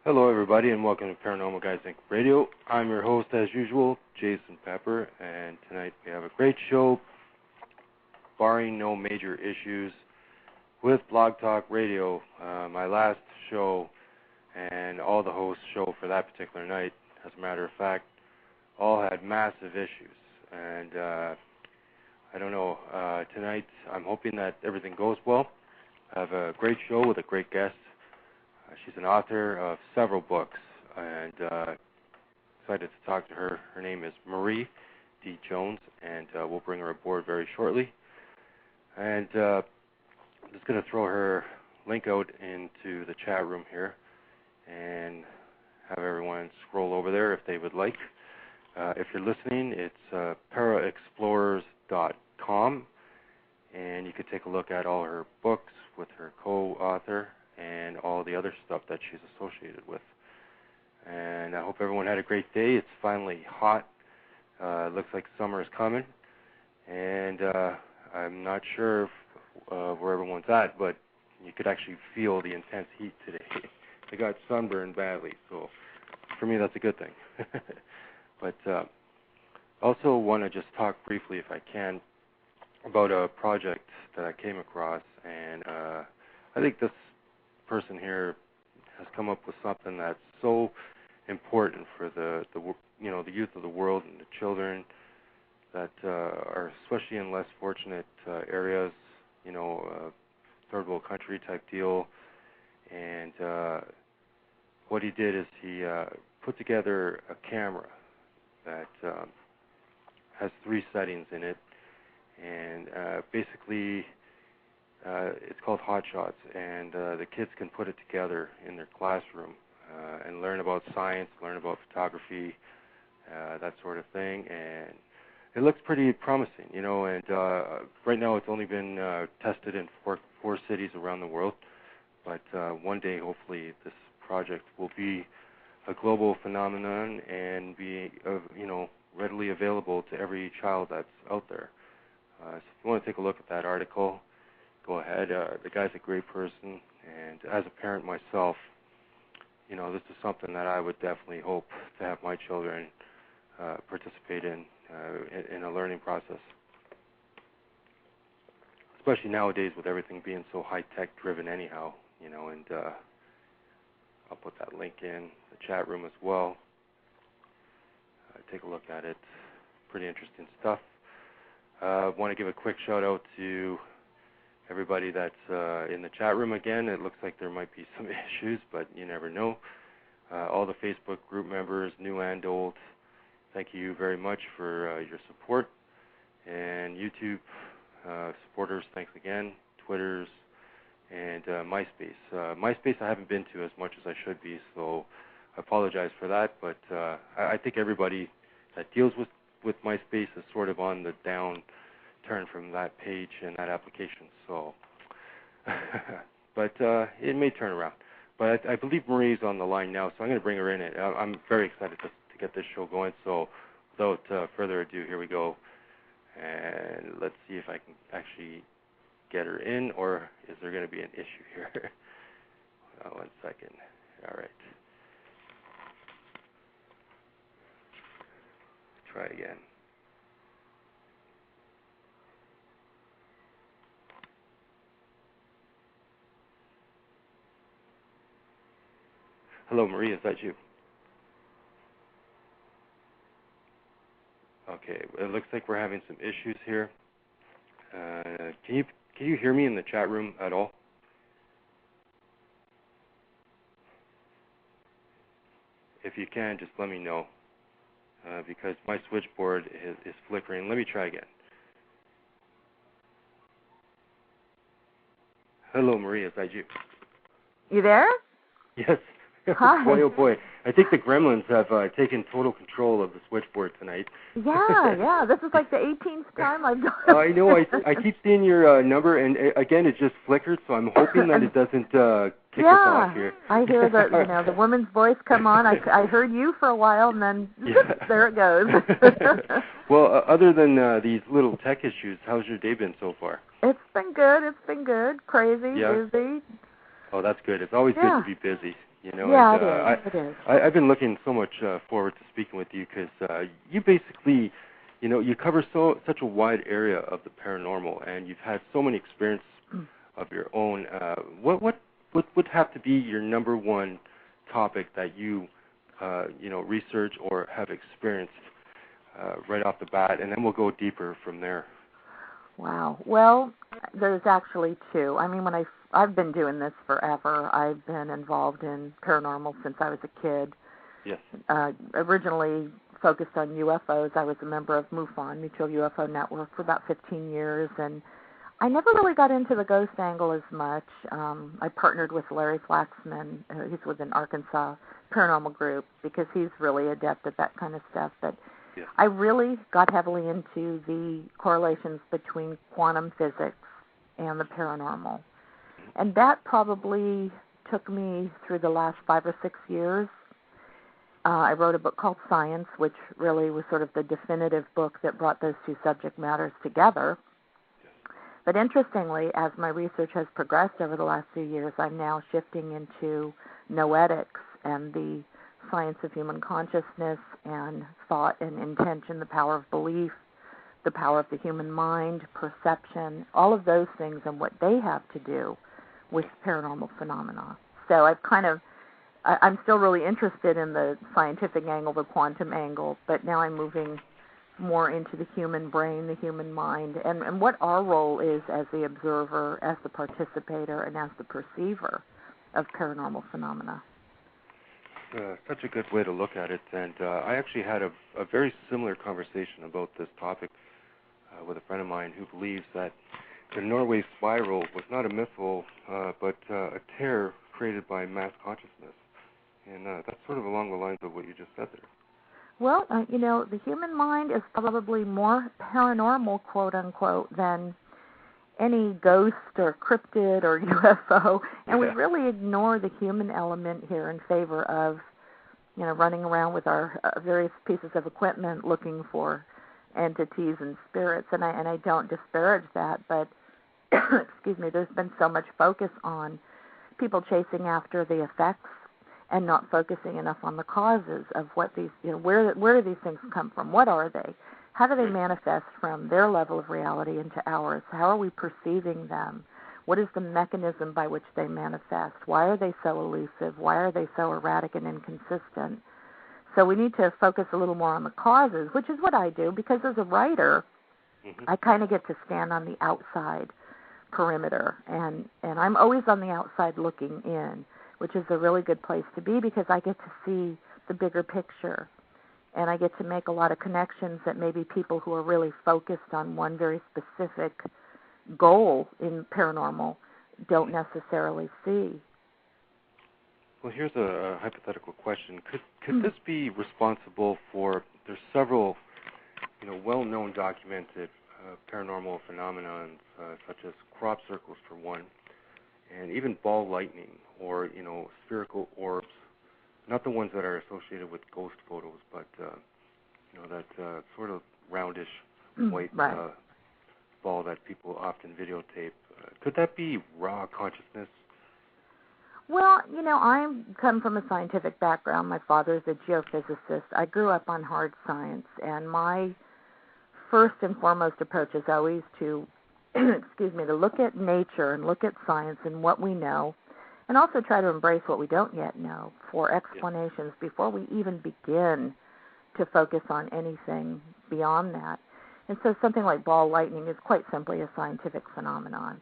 Hello, everybody, and welcome to Paranormal Guys Inc. Radio. I'm your host, as usual, Jason Pepper, and tonight we have a great show, barring no major issues, with Blog Talk Radio. My last show and all the hosts' show for that particular night, as a matter of fact, all had massive issues. And I don't know, tonight I'm hoping that everything goes well. I have a great show with a great guest. She's an author of several books, and excited to talk to her. Her name is Marie D. Jones, and we'll bring her aboard very shortly. And I'm just going to throw her link out into the chat room here and have everyone scroll over there if they would like. If you're listening, it's paraexplorers.com, and you could take a look at all her books with her co-author and all the other stuff that she's associated with. And I hope everyone had a great day. It's finally hot. Looks like summer is coming. And I'm not sure if, where everyone's at, but you could actually feel the intense heat today. I got sunburned badly, so for me that's a good thing. But also want to just talk briefly, if I can, about a project that I came across. And I think this person here has come up with something that's so important for the youth of the world and the children that are especially in less fortunate areas, third world country type deal. And what he did is he put together a camera that has 3 settings in it, and basically it's called Hot Shots, and the kids can put it together in their classroom and learn about science, learn about photography, that sort of thing. And it looks pretty promising, and right now it's only been tested in four cities around the world, but one day hopefully this project will be a global phenomenon and be readily available to every child that's out there. So if you want to take a look at that article, go ahead. The guy's a great person, and as a parent myself, this is something that I would definitely hope to have my children participate in a learning process. Especially nowadays with everything being so high-tech driven anyhow, and I'll put that link in the chat room as well. Take a look at it. Pretty interesting stuff. I want to give a quick shout-out to everybody that's in the chat room again. It looks like there might be some issues, but you never know. All the Facebook group members, new and old, thank you very much for your support. And YouTube supporters, thanks again. Twitters and MySpace. MySpace I haven't been to as much as I should be, so I apologize for that. But I think everybody that deals with MySpace is sort of on the down turn from that page and that application. So, but it may turn around. But I believe Marie's on the line now, so I'm going to bring her in. I'm very excited to get this show going. So, without further ado, here we go. And let's see if I can actually get her in, or is there going to be an issue here? 1 second. All right. Try again. Hello, Marie, is that you? Okay, it looks like we're having some issues here. Can you hear me in the chat room at all? If you can, just let me know, because my switchboard is flickering. Let me try again. Hello, Marie, is that you? You there? Yes. Hi. Boy, oh boy. I think the gremlins have taken total control of the switchboard tonight. Yeah. This is like the 18th time I've done it. I know. I keep seeing your number, and again, it just flickered, so I'm hoping that it doesn't kick us off here. I hear the woman's voice come on. I heard you for a while, and then there it goes. Well, other than these little tech issues, how's your day been so far? It's been good. Crazy, busy. Oh, that's good. It's always good to be busy. You know, yeah, it is. I've been looking so much forward to speaking with you because you basically, you know, you cover such a wide area of the paranormal, and you've had so many experiences of your own. What would have to be your number one topic that you research or have experienced right off the bat, and then we'll go deeper from there. Wow. Well, there's actually two. I mean, I've been doing this forever. I've been involved in paranormal since I was a kid. Yes. Originally focused on UFOs. I was a member of MUFON, Mutual UFO Network, for about 15 years, and I never really got into the ghost angle as much. I partnered with Larry Flaxman, he's with an Arkansas paranormal group, because he's really adept at that kind of stuff. But yes. I really got heavily into the correlations between quantum physics and the paranormal. And that probably took me through the last 5 or 6 years. I wrote a book called PSIence, which really was sort of the definitive book that brought those two subject matters together. But interestingly, as my research has progressed over the last few years, I'm now shifting into noetics and the science of human consciousness and thought and intention, the power of belief, the power of the human mind, perception, all of those things and what they have to do with paranormal phenomena. So I'm still really interested in the scientific angle, the quantum angle, but now I'm moving more into the human brain, the human mind, and what our role is as the observer, as the participator, and as the perceiver of paranormal phenomena. Such a good way to look at it, and I actually had a very similar conversation about this topic with a friend of mine who believes that the Norway spiral was not a mythal, but a terror created by mass consciousness, and that's sort of along the lines of what you just said there. Well, the human mind is probably more paranormal, quote-unquote, than any ghost or cryptid or UFO, and we really ignore the human element here in favor of, running around with our various pieces of equipment looking for entities and spirits, and I don't disparage that, but, excuse me, there's been so much focus on people chasing after the effects and not focusing enough on the causes of what these, where do these things come from? What are they? How do they manifest from their level of reality into ours? How are we perceiving them? What is the mechanism by which they manifest? Why are they so elusive? Why are they so erratic and inconsistent? So we need to focus a little more on the causes, which is what I do, because as a writer, I kind of get to stand on the outside perimeter, and I'm always on the outside looking in, which is a really good place to be because I get to see the bigger picture, and I get to make a lot of connections that maybe people who are really focused on one very specific goal in paranormal don't necessarily see. Well, here's a hypothetical question. Could this be responsible for, there's several, well-known documented paranormal phenomena, such as crop circles for one, and even ball lightning or, spherical orbs, not the ones that are associated with ghost photos, but, that sort of roundish white ball that people often videotape. Could that be raw consciousness? Well, I come from a scientific background. My father's a geophysicist. I grew up on hard science, and my first and foremost approach is always to, to look at nature and look at science and what we know, and also try to embrace what we don't yet know for explanations before we even begin to focus on anything beyond that. And so something like ball lightning is quite simply a scientific phenomenon.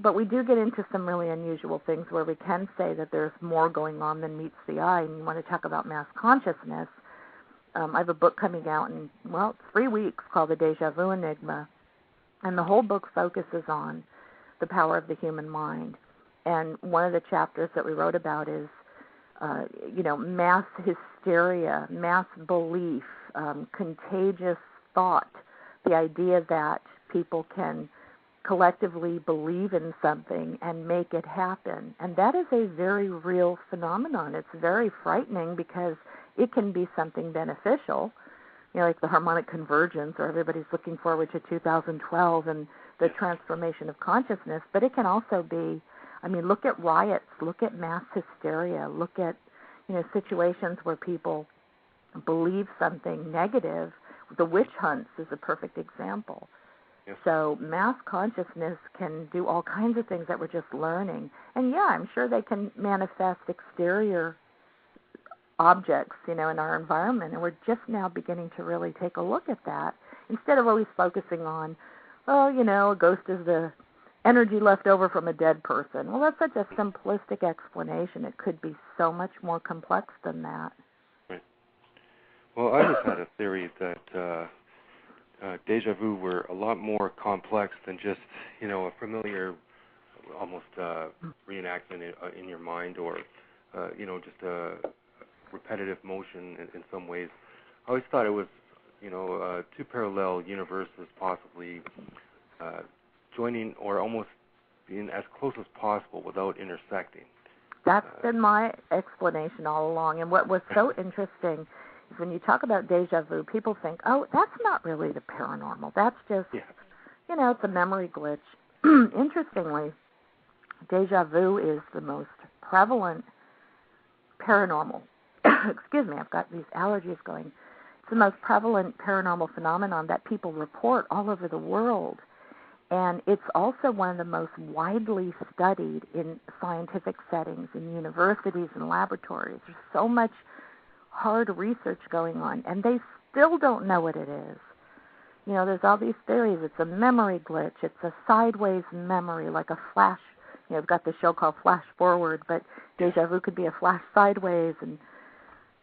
But we do get into some really unusual things where we can say that there's more going on than meets the eye. And you want to talk about mass consciousness. I have a book coming out in, 3 weeks called The Déjà Vu Enigma. And the whole book focuses on the power of the human mind. And one of the chapters that we wrote about is, mass hysteria, mass belief, contagious thought, the idea that people can collectively believe in something and make it happen. And that is a very real phenomenon. It's very frightening because it can be something beneficial, like the harmonic convergence, or everybody's looking forward to 2012 and the transformation of consciousness, but it can also be I mean, look at riots, look at mass hysteria, look at, situations where people believe something negative. The witch hunts is a perfect example. Yes. So mass consciousness can do all kinds of things that we're just learning. And yeah, I'm sure they can manifest exterior objects, in our environment. And we're just now beginning to really take a look at that instead of always focusing on, a ghost is the energy left over from a dead person. Well, that's such a simplistic explanation. It could be so much more complex than that. Right. Well, I just had a theory that déjà vu were a lot more complex than just, a familiar, almost reenactment in your mind, or, just a repetitive motion in some ways. I always thought it was, two parallel universes possibly joining or almost being as close as possible without intersecting. That's been my explanation all along. And what was so interesting is when you talk about déjà vu, people think, oh, that's not really the paranormal. That's just, it's a memory glitch. Interestingly, déjà vu is the most prevalent paranormal. Excuse me, I've got these allergies going. It's the most prevalent paranormal phenomenon that people report all over the world. And it's also one of the most widely studied in scientific settings, in universities and laboratories. There's so much hard research going on, and they still don't know what it is. There's all these theories. It's a memory glitch. It's a sideways memory, like a flash. We've got this show called Flash Forward, but déjà vu could be a flash sideways, and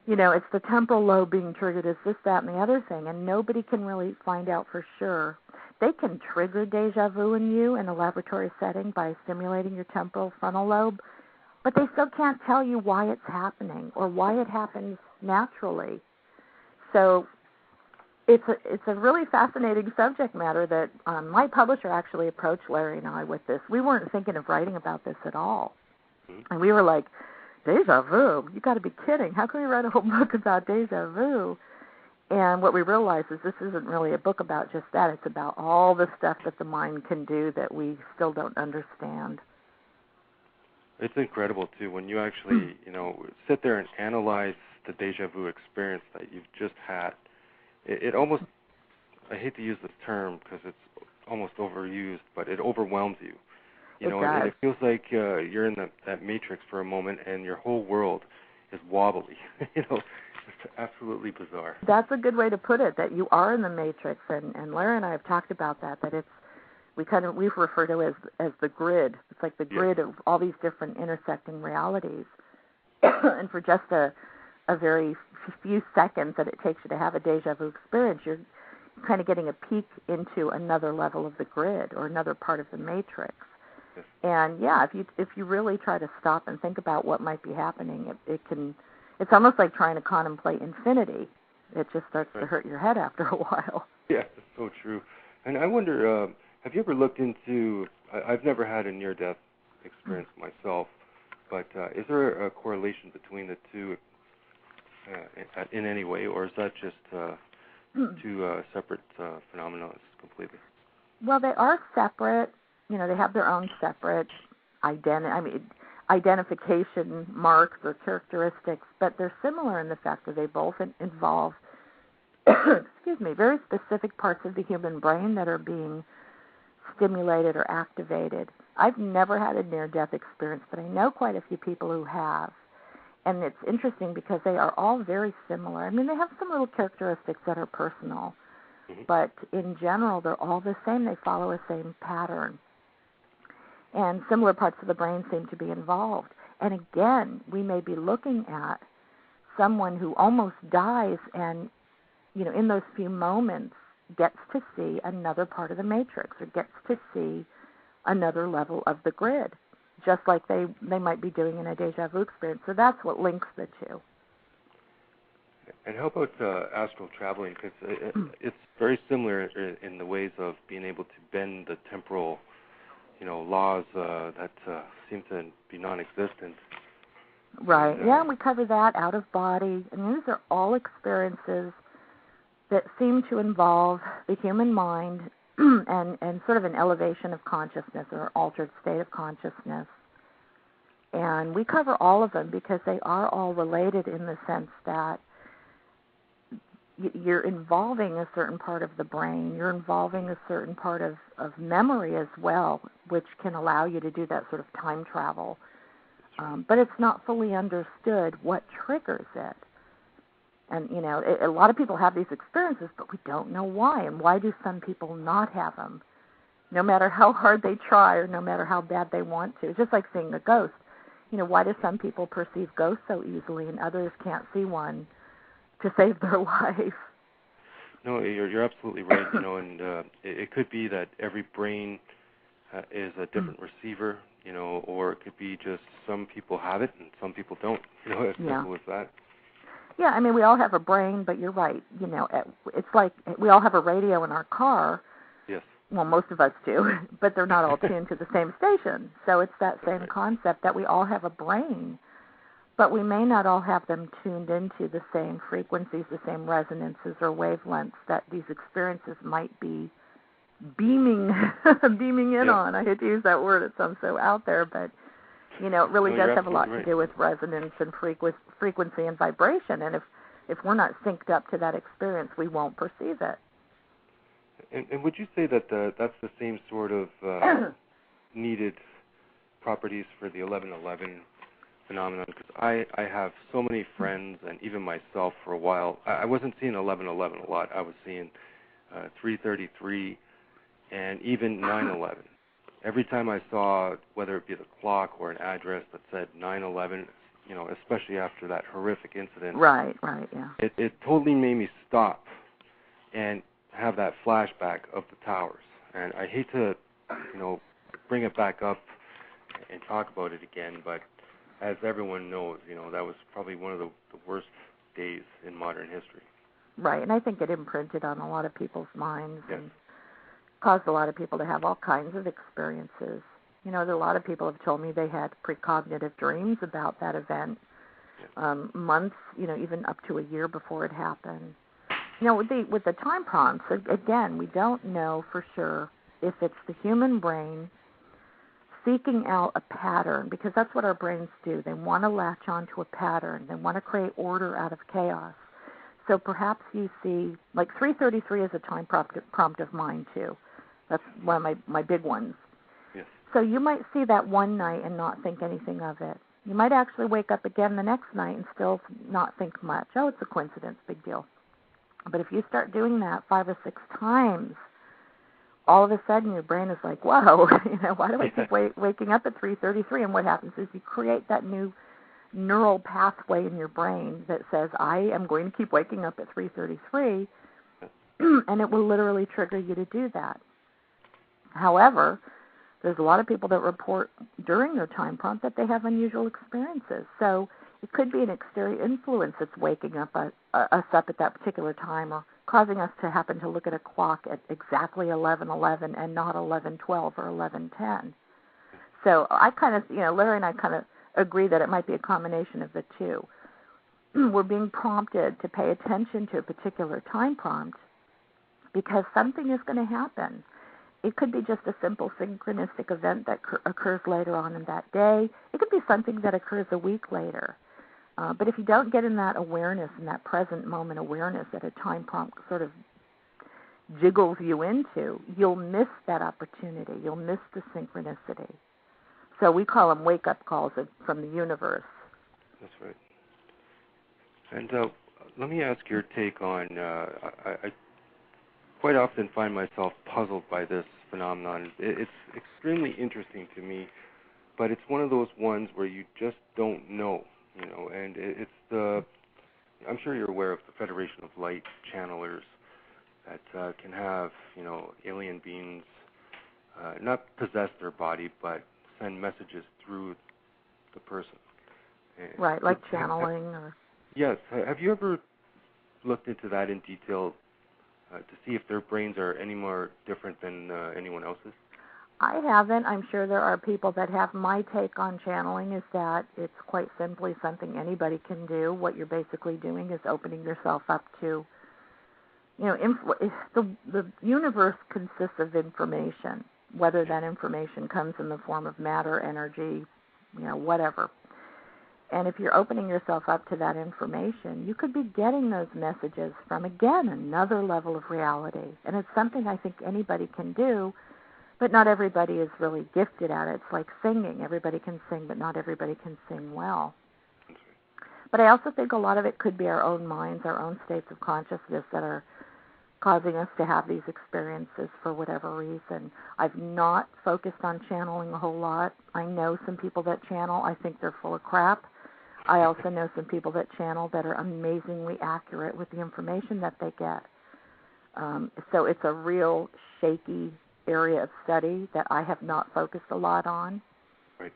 it's the temporal lobe being triggered. It's this, that, and the other thing, and nobody can really find out for sure. They can trigger déjà vu in you in a laboratory setting by stimulating your temporal frontal lobe, but they still can't tell you why it's happening or why it happens naturally. So it's a really fascinating subject matter that my publisher actually approached Larry and I with this. We weren't thinking of writing about this at all. And we were like, déjà vu? You got to be kidding. How can we write a whole book about déjà vu? And what we realized is this isn't really a book about just that. It's about all the stuff that the mind can do that we still don't understand. It's incredible, too, when you actually, sit there and analyze the déjà vu experience that you've just had. It almost, I hate to use this term because it's almost overused, but it overwhelms you. And it feels like you're in that matrix for a moment and your whole world is wobbly. It's absolutely bizarre. That's a good way to put it, that you are in the matrix, and Larry and I have talked about that we've referred to it as the grid. It's like the grid of all these different intersecting realities. And for just a very few seconds that it takes you to have a déjà vu experience, you're kind of getting a peek into another level of the grid or another part of the matrix. Yes. And if you really try to stop and think about what might be happening, it's almost like trying to contemplate infinity. It just starts to hurt your head after a while. Yeah, that's so true. And I wonder, have you ever looked into, I've never had a near-death experience myself, but is there a correlation between the two in any way, or is that just two separate phenomena completely? Well, they are separate. They have their own separate identification marks or characteristics, but they're similar in the fact that they both involve, very specific parts of the human brain that are being stimulated or activated. I've never had a near-death experience, but I know quite a few people who have. And it's interesting because they are all very similar. I mean, they have some little characteristics that are personal, but in general, they're all the same. They follow a same pattern. And similar parts of the brain seem to be involved. And again, we may be looking at someone who almost dies and, in those few moments gets to see another part of the matrix or gets to see another level of the grid, just like they might be doing in a déjà vu experience. So that's what links the two. And how about astral traveling? Because it's very similar in the ways of being able to bend the temporal laws that seem to be non-existent. Right. And we cover that, out of body. I mean, these are all experiences that seem to involve the human mind and sort of an elevation of consciousness or altered state of consciousness. And we cover all of them because they are all related in the sense that you're involving a certain part of the brain. You're involving a certain part of memory as well, which can allow you to do that sort of time travel. But it's not fully understood what triggers it. And, a lot of people have these experiences, but we don't know why. And why do some people not have them? No matter how hard they try or no matter how bad they want to. It's just like seeing a ghost. Why do some people perceive ghosts so easily and others can't see one to save their life? No, you're absolutely right. And it could be that every brain is a different receiver, or it could be just some people have it and some people don't. As simple as that. Yeah, I mean, we all have a brain, but you're right. It's like we all have a radio in our car. Yes. Well, most of us do, but they're not all tuned to the same station. So it's that same concept that we all have a brain, but we may not all have them tuned into the same frequencies, the same resonances or wavelengths that these experiences might be beaming in on. I hate to use that word. It sounds so out there, but it really does have a lot to do with resonance and frequency and vibration. And if we're not synced up to that experience, we won't perceive it. And would you say that that's the same sort of needed properties for the 1111 phenomenon? Because I have so many friends, and even myself for a while, I wasn't seeing 1111 a lot. I was seeing 333 and even 911. Every time I saw, whether it be the clock or an address that said 911, especially after that horrific incident. Right, yeah. It totally made me stop and have that flashback of the towers. And I hate to, bring it back up and talk about it again, but as everyone knows, that was probably one of the worst days in modern history. Right, and I think it imprinted on a lot of people's minds and caused a lot of people to have all kinds of experiences. There are a lot of people have told me they had precognitive dreams about that event, months, even up to a year before it happened. With the time prompts, again, we don't know for sure if it's the human brain seeking out a pattern, because that's what our brains do. They want to latch onto a pattern. They want to create order out of chaos. So perhaps you see, like 333 is a time prompt of mine, too. That's one of my big ones. Yes. So you might see that one night and not think anything of it. You might actually wake up again the next night and still not think much. Oh, it's a coincidence, big deal. But if you start doing that 5 or 6 times, all of a sudden your brain is like, whoa, why do I keep waking up at 3:33? And what happens is you create that new neural pathway in your brain that says, I am going to keep waking up at 3:33, and it will literally trigger you to do that. However, there's a lot of people that report during their time prompt that they have unusual experiences. So it could be an exterior influence that's waking up us up at that particular time, or causing us to happen to look at a clock at exactly 11:11 and not 11:12 or 11:10. So I kind of, Larry and I kind of agree that it might be a combination of the two. We're being prompted to pay attention to a particular time prompt because something is going to happen. It could be just a simple synchronistic event that occurs later on in that day. It could be something that occurs a week later. But if you don't get in that awareness, in that present moment awareness that a time prompt sort of jiggles you into, you'll miss that opportunity. You'll miss the synchronicity. So we call them wake-up calls from the universe. That's right. And let me ask your take on, I quite often find myself puzzled by this phenomenon. It's extremely interesting to me, but it's one of those ones where you just don't know, and it's I'm sure you're aware of the Federation of Light channelers that can have, alien beings not possess their body, but send messages through the person. Right, like channeling. Yes. Have you ever looked into that in detail to see if their brains are any more different than anyone else's? I haven't. I'm sure there are people that have. My take on channeling is that it's quite simply something anybody can do. What you're basically doing is opening yourself up to, the universe consists of information, whether that information comes in the form of matter, energy, whatever. And if you're opening yourself up to that information, you could be getting those messages from, again, another level of reality. And it's something I think anybody can do, but not everybody is really gifted at it. It's like singing. Everybody can sing, but not everybody can sing well. But I also think a lot of it could be our own minds, our own states of consciousness that are causing us to have these experiences for whatever reason. I've not focused on channeling a whole lot. I know some people that channel. I think they're full of crap. I also know some people that channel that are amazingly accurate with the information that they get. So it's a real shaky area of study that I have not focused a lot on. Right.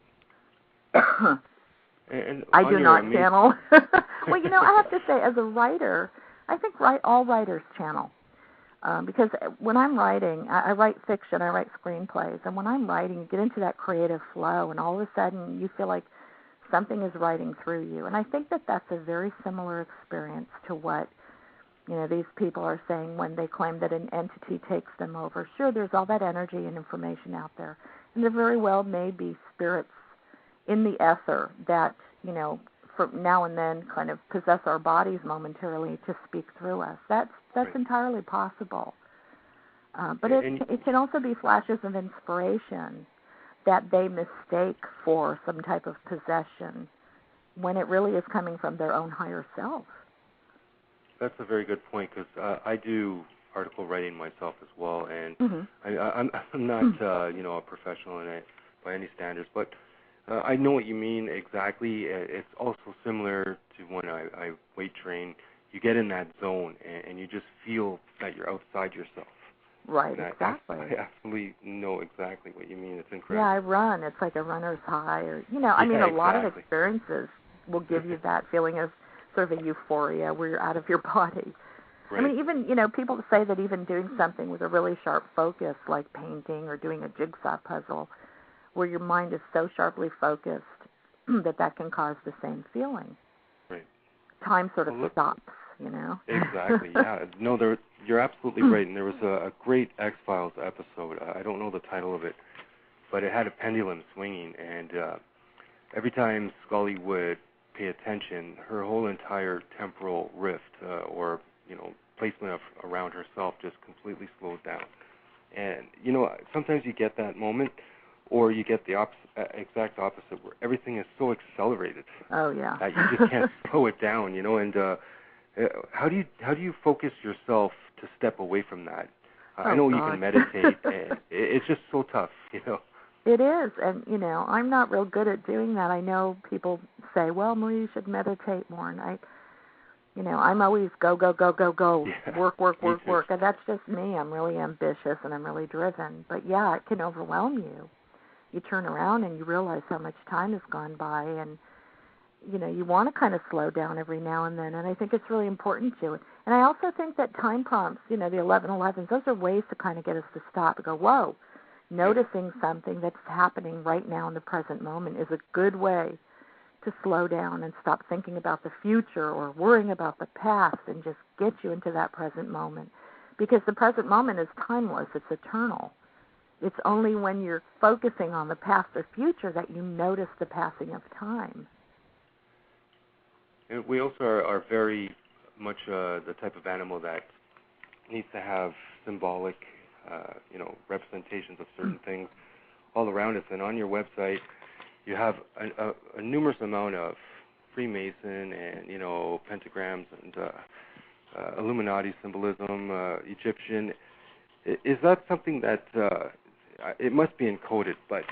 I do not channel. Well, I have to say, as a writer, I think all writers channel. Because when I'm writing, I write fiction, I write screenplays, and when I'm writing, you get into that creative flow, and all of a sudden you feel like something is writing through you. And I think that that's a very similar experience to what, these people are saying when they claim that an entity takes them over. Sure, there's all that energy and information out there, and there very well may be spirits in the ether that, from now and then kind of possess our bodies momentarily to speak through us. That's right. Entirely possible. But it can also be flashes of inspiration that they mistake for some type of possession when it really is coming from their own higher self. That's a very good point, because I do article writing myself as well, and I'm not a professional in it by any standards, but I know what you mean exactly. It's also similar to when I weight train. You get in that zone, and you just feel that you're outside yourself. Right, and exactly. I absolutely know exactly what you mean. It's incredible. Yeah, I run. It's like a runner's high, or a lot of experiences will give you that feeling of sort of a euphoria where you're out of your body. Right. I mean, even people say that even doing something with a really sharp focus, like painting or doing a jigsaw puzzle, where your mind is so sharply focused that can cause the same feeling. Right. Time sort of stops, Exactly, yeah. No, you're absolutely right. And there was a great X-Files episode. I don't know the title of it, but it had a pendulum swinging. And every time Scully would pay attention, her whole entire temporal rift or placement around herself just completely slowed down. And, sometimes you get that moment, or you get the exact opposite, where everything is so accelerated. Oh, yeah. That you just can't slow it down, And how do you focus yourself to step away from that? I know you can meditate. And it's just so tough, It is, and I'm not real good at doing that. I know people say, "Well, Marie, you should meditate more," and I'm always go, yeah, work, and that's just me. I'm really ambitious and I'm really driven, but yeah, it can overwhelm you. You turn around and you realize how much time has gone by, and you want to kind of slow down every now and then, and I think it's really important to. And I also think that time prompts, the 11:11s, those are ways to kind of get us to stop and go, whoa. Noticing something that's happening right now in the present moment is a good way to slow down and stop thinking about the future or worrying about the past and just get you into that present moment. Because the present moment is timeless. It's eternal. It's only when you're focusing on the past or future that you notice the passing of time. And we also are very much the type of animal that needs to have symbolic representations of certain things all around us. And on your website, you have a numerous amount of Freemason and, pentagrams and Illuminati symbolism, Egyptian. Is that something that it must be encoded, but,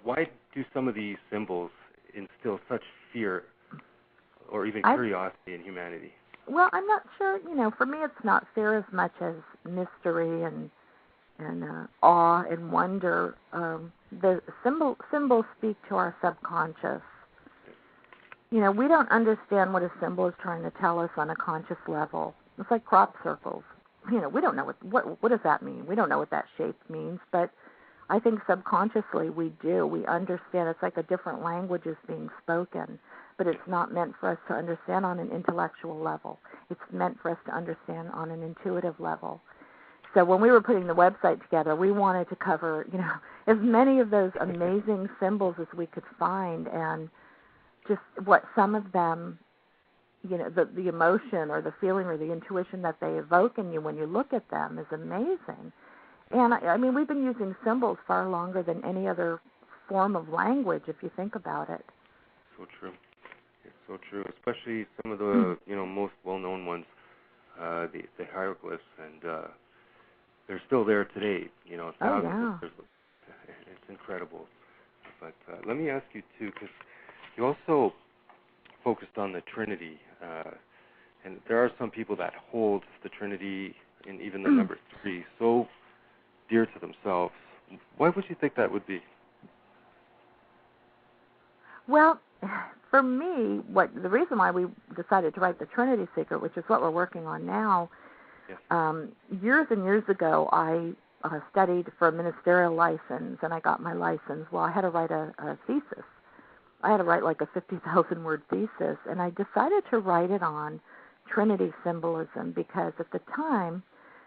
why do some of these symbols instill such fear or even curiosity in humanity? Well, I'm not sure. For me, it's not fear as much as mystery and awe and wonder. The symbols speak to our subconscious. We don't understand what a symbol is trying to tell us on a conscious level. It's like crop circles. We don't know what does that mean. We don't know what that shape means, but I think subconsciously we do. We understand. It's like a different language is being spoken. But it's not meant for us to understand on an intellectual level. It's meant for us to understand on an intuitive level. So when we were putting the website together, we wanted to cover, as many of those amazing symbols as we could find and just what some of them, the emotion or the feeling or the intuition that they evoke in you when you look at them is amazing. And I mean, we've been using symbols far longer than any other form of language, if you think about it. So true. It's so true, especially some of the most well-known ones, the hieroglyphs, and they're still there today. Thousands. It's incredible. But let me ask you too, because you also focused on the Trinity, and there are some people that hold the Trinity and even the number 3 so dear to themselves. Why would you think that would be? Well, for me, the reason why we decided to write the Trinity Secret, which is what we're working on now, yes. Years and years ago, I studied for a ministerial license, and I got my license. Well, I had to write a thesis. I had to write like a 50,000-word thesis, and I decided to write it on Trinity symbolism because at the time,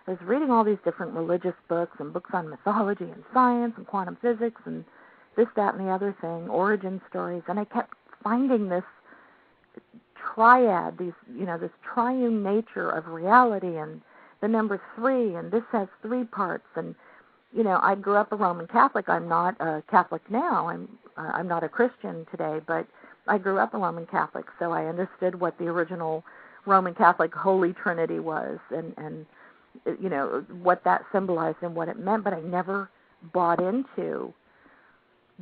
I was reading all these different religious books and books on mythology and science and quantum physics and this, that, and the other thing, origin stories, and I kept finding this triad, this triune nature of reality and the number 3, and this has 3 parts. And I grew up a Roman Catholic. I'm not a Catholic now. I'm not a Christian today, but I grew up a Roman Catholic, so I understood what the original Roman Catholic Holy Trinity was, and what that symbolized and what it meant. But I never bought into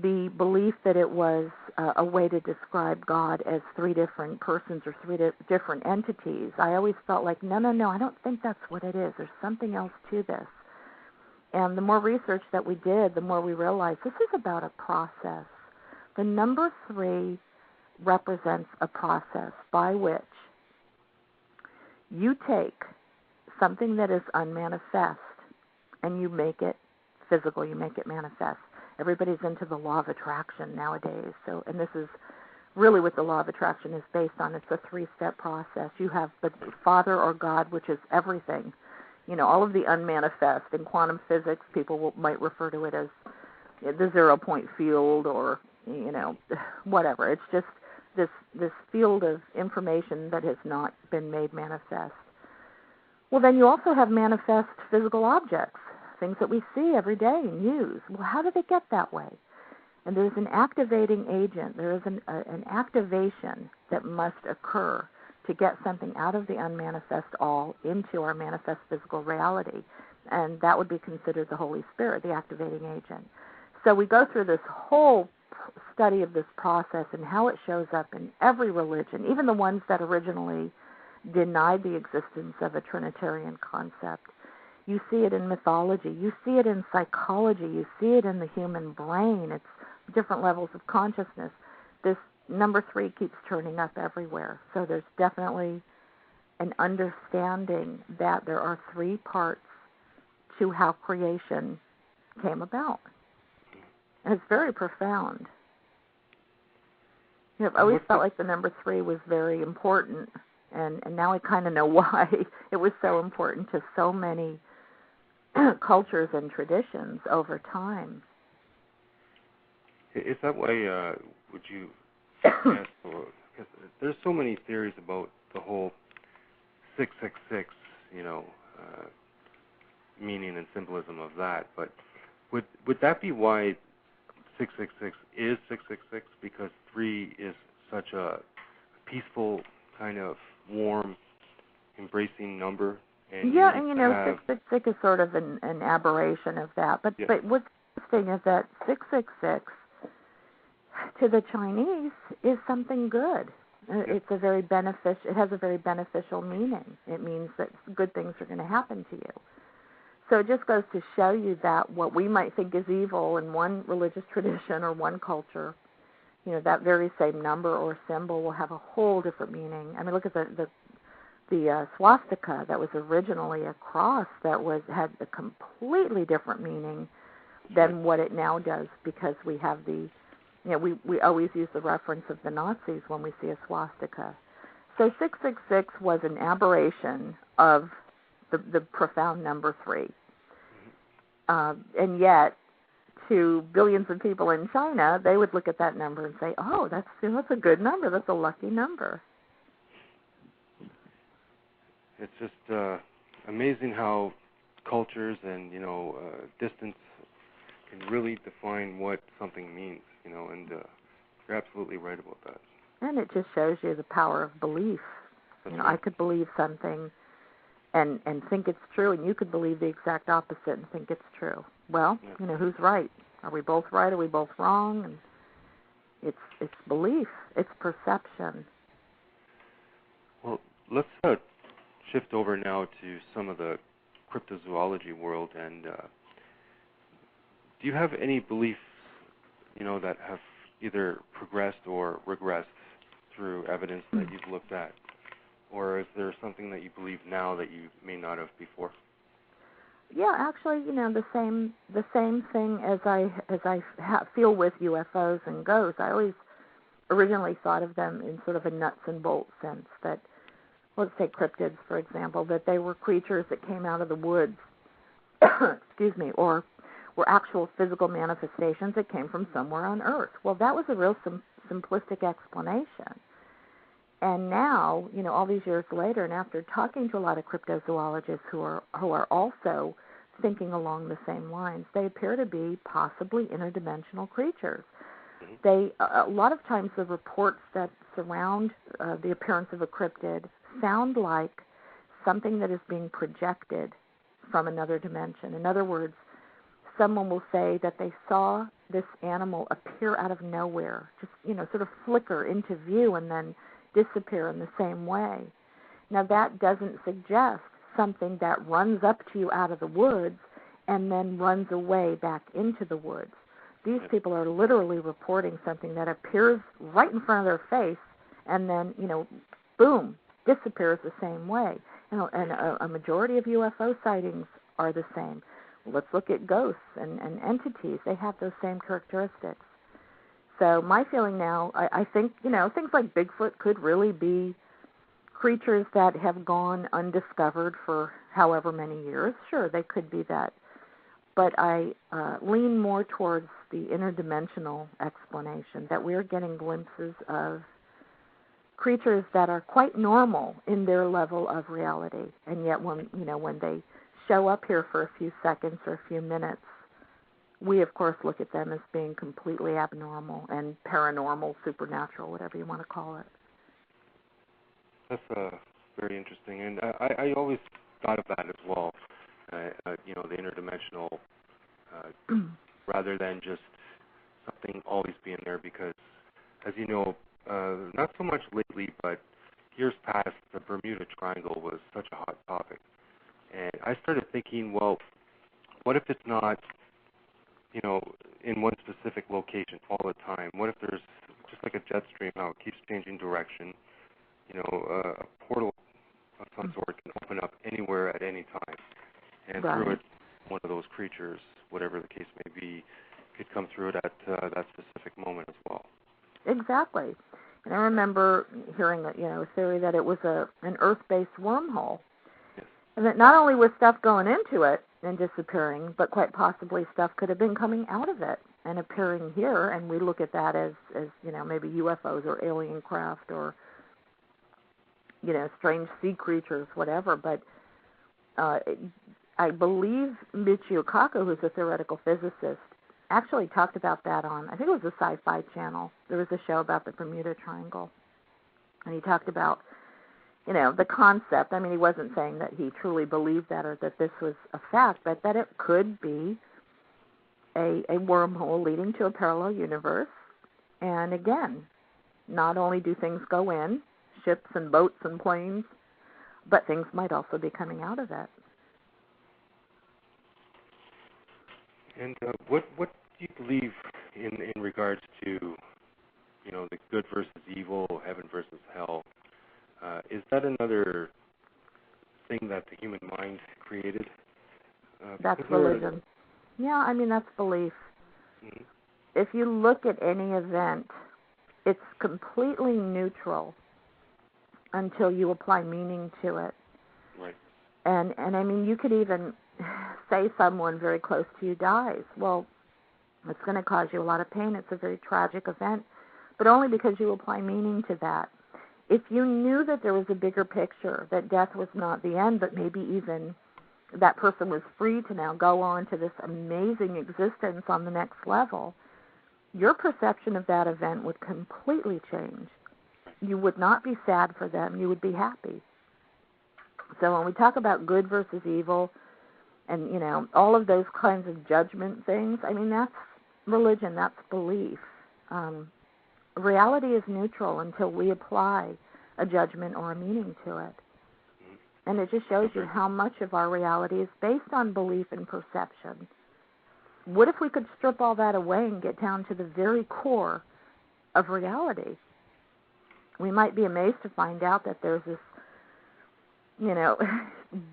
the belief that it was a way to describe God as 3 different persons or 3 different entities. I always felt like, no, I don't think that's what it is. There's something else to this. And the more research that we did, the more we realized this is about a process. The number 3 represents a process by which you take something that is unmanifest and you make it physical, you make it manifest. Everybody's into the law of attraction nowadays. And this is really what the law of attraction is based on. It's a 3-step process. You have the Father or God, which is everything. All of the unmanifest. In quantum physics, people might refer to it as the 0-point field or, whatever. It's just this field of information that has not been made manifest. Well, then you also have manifest physical objects, things that we see every day and use. Well, how do they get that way? And there's an activating agent. There is an activation that must occur to get something out of the unmanifest all into our manifest physical reality. And that would be considered the Holy Spirit, the activating agent. So we go through this whole study of this process and how it shows up in every religion, even the ones that originally denied the existence of a Trinitarian concept. You see it in mythology. You see it in psychology. You see it in the human brain. It's different levels of consciousness. This number 3 keeps turning up everywhere. So there's definitely an understanding that there are 3 parts to how creation came about. And it's very profound. I've always felt like the number 3 was very important, and now I kind of know why it was so important to so many cultures and traditions over time. Is that why, would you suggest, because there's so many theories about the whole 666, meaning and symbolism of that, but would that be why 666 is 666, because 3 is such a peaceful, kind of warm, embracing number? And 666 is sort of an aberration of that. But what's interesting is that 666 to the Chinese is something good. It's a very it has a very beneficial meaning. It means that good things are going to happen to you. So it just goes to show you that what we might think is evil in one religious tradition or one culture, that very same number or symbol will have a whole different meaning. I mean, look at the swastika that was originally a cross that had a completely different meaning than what it now does, because we have we always use the reference of the Nazis when we see a swastika. So 666 was an aberration of the profound number 3. And yet, to billions of people in China, they would look at that number and say, oh, that's a good number. That's a lucky number. It's just amazing how cultures and, distance can really define what something means, and you're absolutely right about that. And it just shows you the power of belief. That's right. I could believe something and think it's true, and you could believe the exact opposite and think it's true. Well, yeah. Who's right? Are we both right? Are we both wrong? And it's belief. It's perception. Well, let's shift over now to some of the cryptozoology world. And do you have any beliefs, that have either progressed or regressed through evidence that you've looked at? Or is there something that you believe now that you may not have before? Yeah, actually, the same thing as I feel with UFOs and ghosts. I always originally thought of them in sort of a nuts and bolts sense that, let's say cryptids, for example, that they were creatures that came out of the woods, excuse me, or were actual physical manifestations that came from somewhere on Earth. Well, that was a real simplistic explanation. And now, all these years later, and after talking to a lot of cryptozoologists who are also thinking along the same lines, they appear to be possibly interdimensional creatures. They a lot of times the reports that surround the appearance of a cryptid sound like something that is being projected from another dimension. In other words, someone will say that they saw this animal appear out of nowhere, just sort of flicker into view and then disappear in the same way. Now that doesn't suggest something that runs up to you out of the woods and then runs away back into the woods. These people are literally reporting something that appears right in front of their face and then, boom, disappears the same way. And a majority of UFO sightings are the same. Let's look at ghosts and entities. They have those same characteristics. So my feeling now, I think, things like Bigfoot could really be creatures that have gone undiscovered for however many years. Sure, they could be that. But I lean more towards the interdimensional explanation, that we're getting glimpses of creatures that are quite normal in their level of reality. And yet when they show up here for a few seconds or a few minutes, we, of course, look at them as being completely abnormal and paranormal, supernatural, whatever you want to call it. That's very interesting. And I always thought of that as well, the interdimensional, rather than just something always being there, because, as you know, not so much lately, but years past, the Bermuda Triangle was such a hot topic. And I started thinking, well, what if it's not in one specific location all the time? What if there's just like a jet stream, how it keeps changing direction? A portal of some sort can open up anywhere at any time, and through it, one of those creatures, whatever the case may be, could come through it at that specific moment as well. Exactly. And I remember hearing a theory that it was an Earth-based wormhole. Yes. And that not only was stuff going into it and disappearing, but quite possibly stuff could have been coming out of it and appearing here, and we look at that as maybe UFOs or alien craft or strange sea creatures, whatever. But I believe Michio Kaku, who's a theoretical physicist, actually talked about that on, I think it was the Sci-Fi Channel. There was a show about the Bermuda Triangle, and he talked about the concept. I mean, he wasn't saying that he truly believed that or that this was a fact, but that it could be a wormhole leading to a parallel universe. And again, not only do things go in, ships and boats and planes, but things might also be coming out of it. And what do you believe in regards to, the good versus evil, heaven versus hell? Is that another thing that the human mind created? That's religion. Yeah, I mean, that's belief. Mm-hmm. If you look at any event, it's completely neutral until you apply meaning to it. Right. And I mean, you could even say someone very close to you dies. Well, It's going to cause you a lot of pain. It's a very tragic event, but only because you apply meaning to that. If you knew that there was a bigger picture, that death was not the end, but maybe even that person was free to now go on to this amazing existence on the next level, your perception of that event would completely change. You would not be sad for them. You would be happy. So when we talk about good versus evil and, all of those kinds of judgment things, I mean, that's religion, that's belief. Reality is neutral until we apply a judgment or a meaning to it. And it just shows you how much of our reality is based on belief and perception. What if we could strip all that away and get down to the very core of reality? We might be amazed to find out that there's this,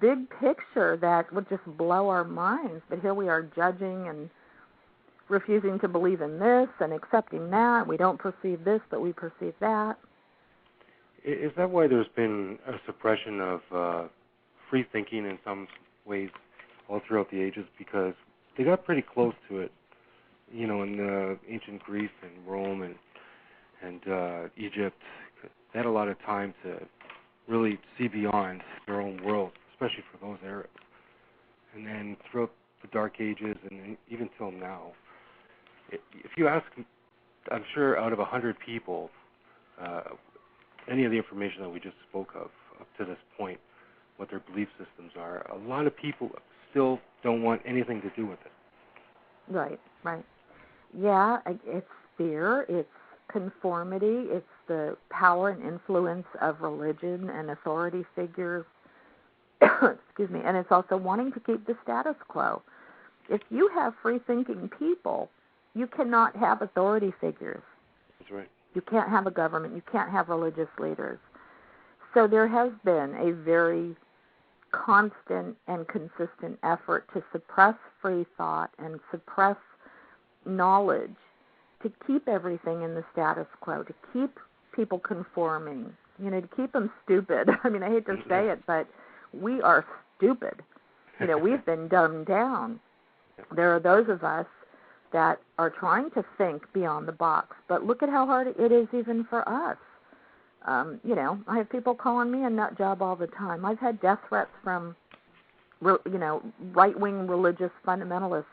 big picture that would just blow our minds. But here we are judging and refusing to believe in this and accepting that. We don't perceive this, but we perceive that. Is that why there's been a suppression of free thinking in some ways all throughout the ages? Because they got pretty close to it, in ancient Greece and Rome and Egypt. They had a lot of time to really see beyond their own world, especially for those eras. And then throughout the Dark Ages and even till now, if you ask, I'm sure out of 100 people, any of the information that we just spoke of up to this point, what their belief systems are, a lot of people still don't want anything to do with it. Right. Yeah, it's fear, it's conformity, it's the power and influence of religion and authority figures, excuse me, and it's also wanting to keep the status quo. If you have free-thinking people, you cannot have authority figures. That's right. You can't have a government. You can't have religious leaders. So there has been a very constant and consistent effort to suppress free thought and suppress knowledge, to keep everything in the status quo, to keep people conforming, to keep them stupid. I mean, I hate to say it, but we are stupid. We've been dumbed down. There are those of us that are trying to think beyond the box, but look at how hard it is even for us. I have people calling me a nut job all the time. I've had death threats from, right-wing religious fundamentalists.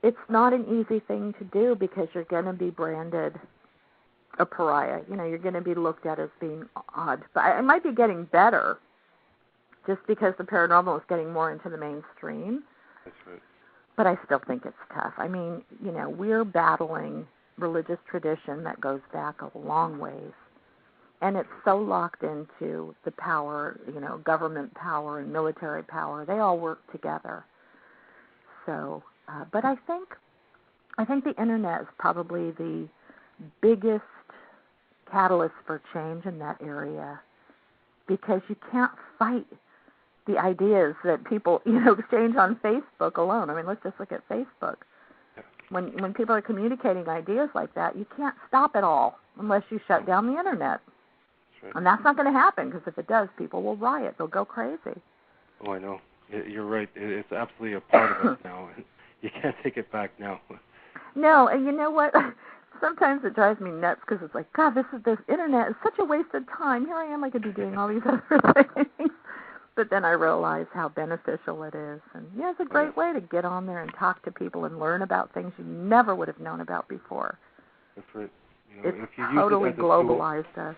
It's not an easy thing to do because you're going to be branded a pariah. You're going to be looked at as being odd. But it might be getting better just because the paranormal is getting more into the mainstream. That's right. But I still think it's tough. I mean, we're battling religious tradition that goes back a long ways. And it's so locked into the power, government power and military power. They all work together. So, but I think the internet is probably the biggest catalyst for change in that area, because you can't fight the ideas that people, exchange on Facebook alone. I mean, let's just look at Facebook. When people are communicating ideas like that, you can't stop it all unless you shut down the internet. That's right. And that's not going to happen, because if it does, people will riot. They'll go crazy. Oh, I know. You're right. It's absolutely a part of us now. You can't take it back now. No, and you know what? Sometimes it drives me nuts, because it's like, God, this internet is such a waste of time. Here I am, I could be doing all these other things. But then I realize how beneficial it is. And it's a great way to get on there and talk to people and learn about things you never would have known about before. That's right. It's if you totally use it as globalized us.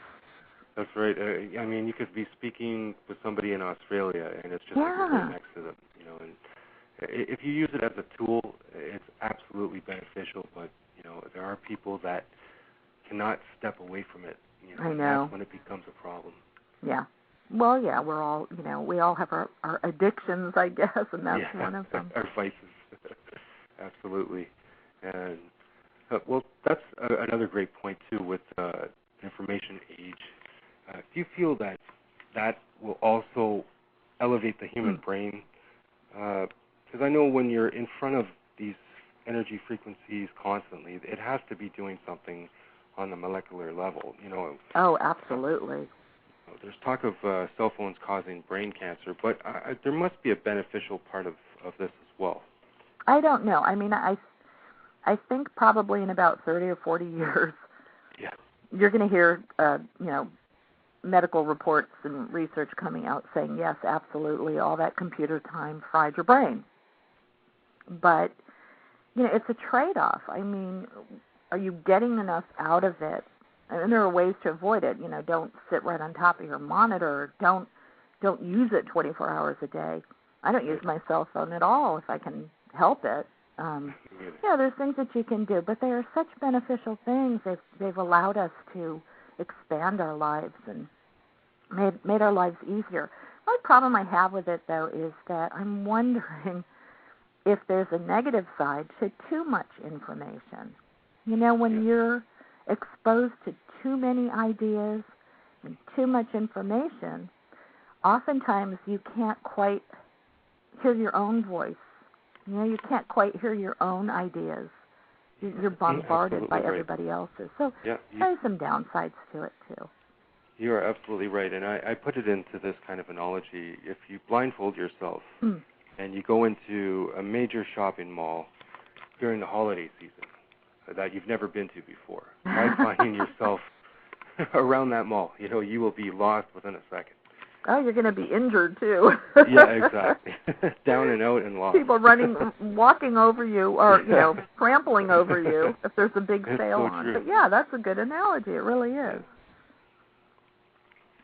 That's right. I mean, you could be speaking with somebody in Australia, and it's just like you're right next to them. And if you use it as a tool, it's absolutely beneficial. But there are people that cannot step away from it. I know. That's when it becomes a problem. Yeah. Well, yeah, we're all, we all have our addictions, I guess, and that's one of them. Our vices. Absolutely. And, well, that's another great point, too, with the information age. Do you feel that will also elevate the human brain? Because I know when you're in front of these energy frequencies constantly, it has to be doing something on the molecular level, Oh, absolutely. There's talk of cell phones causing brain cancer, but there must be a beneficial part of this as well. I don't know. I mean, I think probably in about 30 or 40 years, you're going to hear, medical reports and research coming out saying, yes, absolutely, all that computer time fried your brain. But, it's a trade-off. I mean, are you getting enough out of it? And there are ways to avoid it. Don't sit right on top of your monitor. Don't use it 24 hours a day. I don't use my cell phone at all if I can help it. There's things that you can do, but they are such beneficial things. They've allowed us to expand our lives and made our lives easier. One problem I have with it, though, is that I'm wondering if there's a negative side to too much information. When you're exposed to too many ideas and too much information, oftentimes you can't quite hear your own voice. You can't quite hear your own ideas. You're bombarded by everybody else's. So there's some downsides to it, too. You are absolutely right, and I put it into this kind of analogy. If you blindfold yourself and you go into a major shopping mall during the holiday season that you've never been to before, try finding yourself around that mall. You will be lost within a second. Oh, you're going to be injured, too. Yeah, exactly. Down and out and lost. People walking over you or, trampling over you if there's a big sale on. True. But, yeah, that's a good analogy. It really is.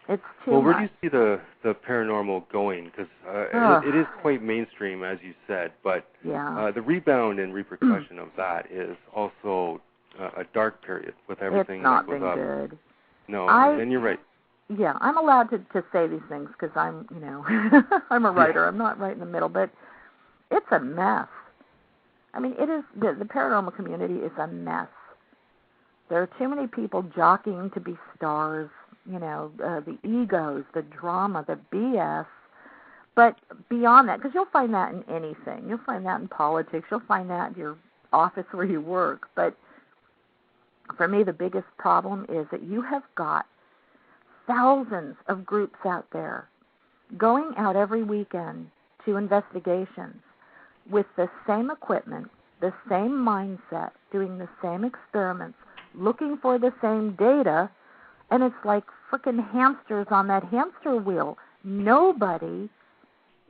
It's too much. Where do you see the paranormal going? Because it is quite mainstream, as you said, but the rebound and repercussion of that is also a dark period with everything that goes up. It's not been good. No, and you're right. Yeah, I'm allowed to say these things because I'm, I'm a writer. I'm not right in the middle, but it's a mess. I mean, it is the paranormal community is a mess. There are too many people jockeying to be stars. The egos, the drama, the BS. But beyond that, because you'll find that in anything. You'll find that in politics. You'll find that in your office where you work. But for me, the biggest problem is that you have got thousands of groups out there going out every weekend to investigations with the same equipment, the same mindset, doing the same experiments, looking for the same data, and it's like frickin' hamsters on that hamster wheel. Nobody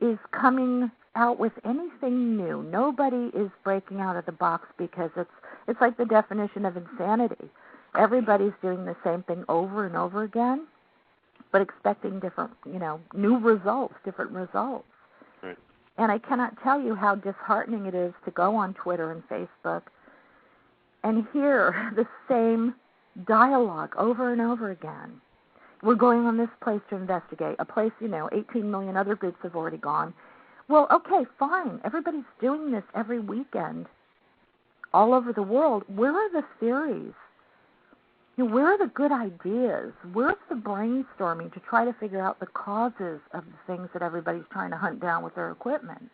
is coming out with anything new. Nobody is breaking out of the box because it's like the definition of insanity. Everybody's doing the same thing over and over again, but expecting different, new results, different results. Right. And I cannot tell you how disheartening it is to go on Twitter and Facebook and hear the same dialogue over and over again. We're going on this place to investigate, a place, 18 million other groups have already gone. Well, okay, fine. Everybody's doing this every weekend all over the world. Where are the theories? Where are the good ideas? Where's the brainstorming to try to figure out the causes of the things that everybody's trying to hunt down with their equipment?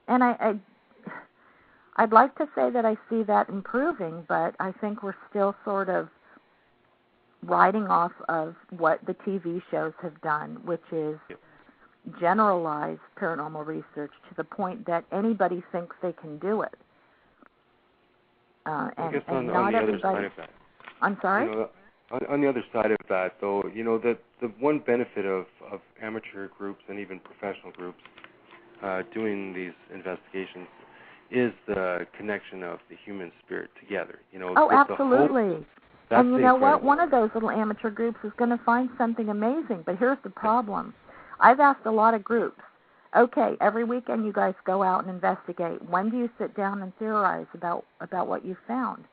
And I'd like to say that I see that improving, but I think we're still sort of riding off of what the TV shows have done, which is generalize paranormal research to the point that anybody thinks they can do it. I guess on the not other everybody. side of that. I'm sorry? On the other side of that, though, that the one benefit of amateur groups and even professional groups doing these investigations is the connection of the human spirit together. Oh, absolutely. And you know what? incredible. One of those little amateur groups is going to find something amazing. But here's the problem. I've asked a lot of groups, okay, every weekend you guys go out and investigate. When do you sit down and theorize about what you found?